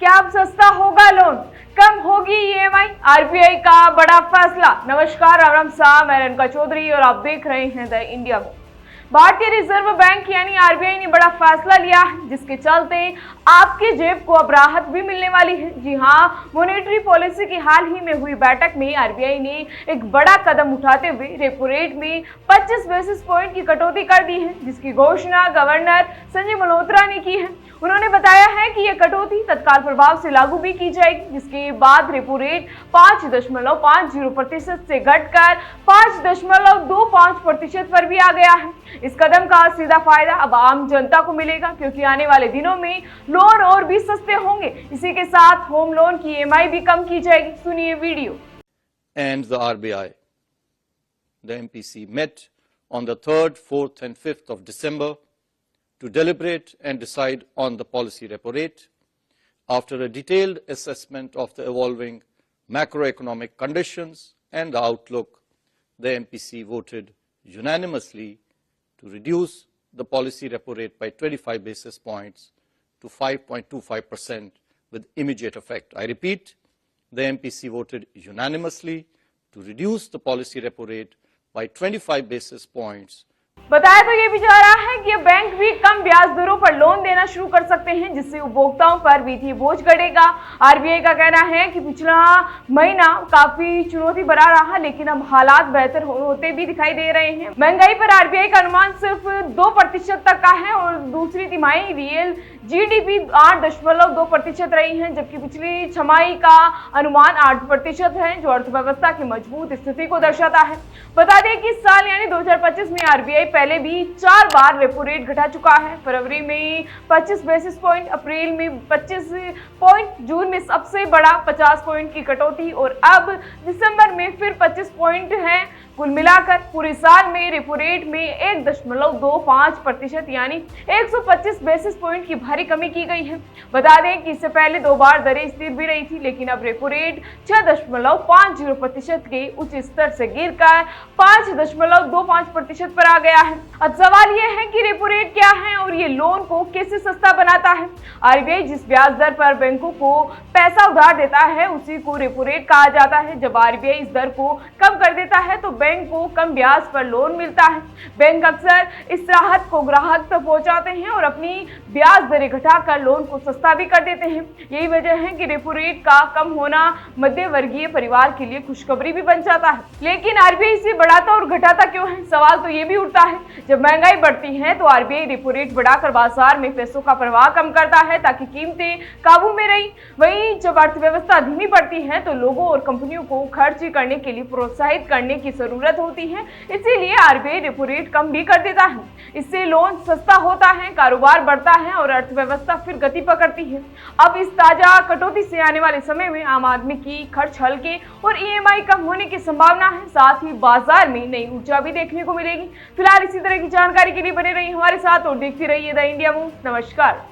क्या अब सस्ता होगा लोन, कम होगी ईएमआई, आरबीआई का बड़ा फैसला। नमस्कार, राम साहब, मैं रेणुका चौधरी और आप देख रहे हैं द इंडिया मूव। भारतीय रिजर्व बैंक यानी आरबीआई ने बड़ा फैसला लिया है, जिसके चलते आपकी जेब को अब राहत भी मिलने वाली है। जी हां, मॉनेटरी पॉलिसी की हाल ही में हुई बैठक में आरबीआई ने एक बड़ा कदम उठाते हुए रेपो रेट में 25 बेसिस पॉइंट की कटौती कर दी है, जिसकी घोषणा गवर्नर संजय मल्होत्रा ने की है। उन्होंने बताया है कि यह कटौती तत्काल प्रभाव से लागू भी की जाएगी, जिसके बाद रेपो रेट 5.50% से घटकर 5.25% पर भी आ गया है। इस कदम का सीधा फायदा अब आम जनता को मिलेगा, क्योंकि आने वाले दिनों में लोन और भी सस्ते होंगे। इसी के साथ होम लोन की ईएमआई भी कम की जाएगी। सुनिए video. And the RBI, the MPC met on the 3rd, 4th and 5th of December to deliberate and decide on the policy repo rate. After a detailed assessment of the evolving macroeconomic conditions and the outlook, the MPC voted unanimously to reduce the policy repo rate by 25 basis points to 5.25% with immediate effect. I repeat, the MPC voted unanimously to reduce the policy repo rate by 25 basis points. बताया तो ये भी जा रहा है कि bank भी कम ब्याज दरों पर लोन देना शुरू कर सकते हैं, जिससे उपभोक्ताओं पर वित्तीय बोझ घटेगा। आरबीआई का कहना है कि पिछला महीना काफी चुनौती भरा रहा, लेकिन अब हालात बेहतर होते भी दिखाई दे रहे हैं। महंगाई पर आरबीआई का अनुमान सिर्फ 2% तक का है और दूसरी तिमाही रियल जीडीपी 8.2% रही है, जबकि पिछली छमाही का अनुमान 8% है, जो अर्थव्यवस्था की मजबूत स्थिति को दर्शाता है। बता दें कि इस साल यानी 2025 में आरबीआई पहले भी 4 बार रेपो रेट घटा चुका है। फरवरी में 25 बेसिस पॉइंट, अप्रैल में 25 पॉइंट, जून में सबसे बड़ा 50 पॉइंट की कटौती और अब दिसंबर में फिर 25 पॉइंट है। कुल मिलाकर पूरे साल में रेपो रेट में 1.25% यानी 125 बेसिस पॉइंट की भारी कमी की गई है। बता दें कि इससे पहले 2 बार दरें स्थिर भी रही थी, लेकिन अब रेपो रेट 6.50% के उच्च स्तर से गिरकर 5.25% पर आ गया है। अब सवाल यह है कि रेपो रेट क्या है और ये लोन को कैसे सस्ता बनाता है। आरबीआई जिस ब्याज दर पर बैंकों को पैसा उधार देता है, उसी को रेपो रेट कहा जाता है। जब आरबीआई इस दर को कम कर देता है तो बैंक को कम ब्याज पर लोन मिलता है। बैंक अक्सर इस राहत को ग्राहक तक पहुंचाते हैं और अपनी ब्याज दरें घटाकर लोन को सस्ता भी कर देते हैं। यही वजह है कि रेपो रेट का कम होना मध्य वर्गीय परिवार के लिए खुशखबरी भी बन जाता है। लेकिन आरबीआई इसे बढ़ाता और घटाता क्यों है? सवाल तो ये भी उठता है। जब महंगाई बढ़ती है तो आरबीआई रेपो रेट बढ़ाकर बाजार में पैसों का प्रवाह कम करता है, ताकि कीमतें काबू में रही। वहीं जब अर्थव्यवस्था धीमी पड़ती है तो लोगों और कंपनियों को खर्च करने के लिए प्रोत्साहित करने की जरूरत होती है, इसीलिए आरबीआई रेपो रेट कम भी कर देता है। इससे लोन सस्ता होता है, कारोबार बढ़ता है और अर्थव्यवस्था फिर गति पकड़ती है। अब इस ताजा कटौती से आने वाले समय में आम आदमी की खर्च हल्के और ईएमआई कम होने की संभावना है। साथ ही बाजार में नई ऊर्जा भी देखने को मिलेगी। फिलहाल इसी तरह की जानकारी के लिए बने रहिए हमारे साथ और देखते रहिए द इंडिया मूव। नमस्कार।